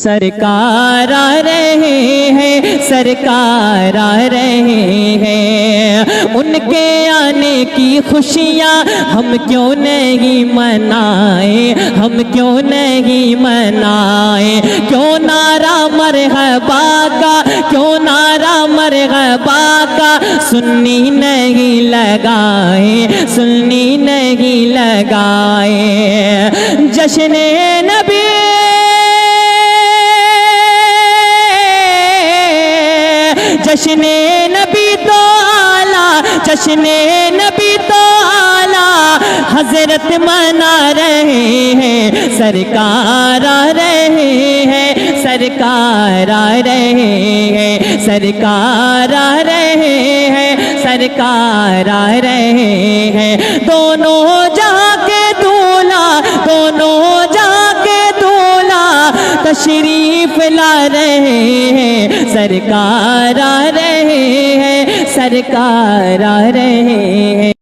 سرکار آ رہے ہیں، سرکار آ رہے ہیں، ان کے آنے کی خوشیاں ہم کیوں نہیں منائیں، ہم کیوں نہیں منائیں، کیوں نعرہ مرحبا کا، کیوں نعرہ مرحبا کا سنی نہیں لگائیں، سنی نہیں لگائیں۔ جشن نبی جشن نبی تو اعلیٰ، جشن نبی تو اعلیٰ حضرت منا رہے ہیں، سرکار آ رہے ہیں، سرکار آ رہے ہیں، سرکار آ رہے ہیں، سرکار آ رہے ہیں۔ دونوں جہاں کے دولہا، دونوں جہاں کے دولہا تشریف لا رہے ہیں، سرکار آ رہے ہیں، سرکار آ رہے ہیں۔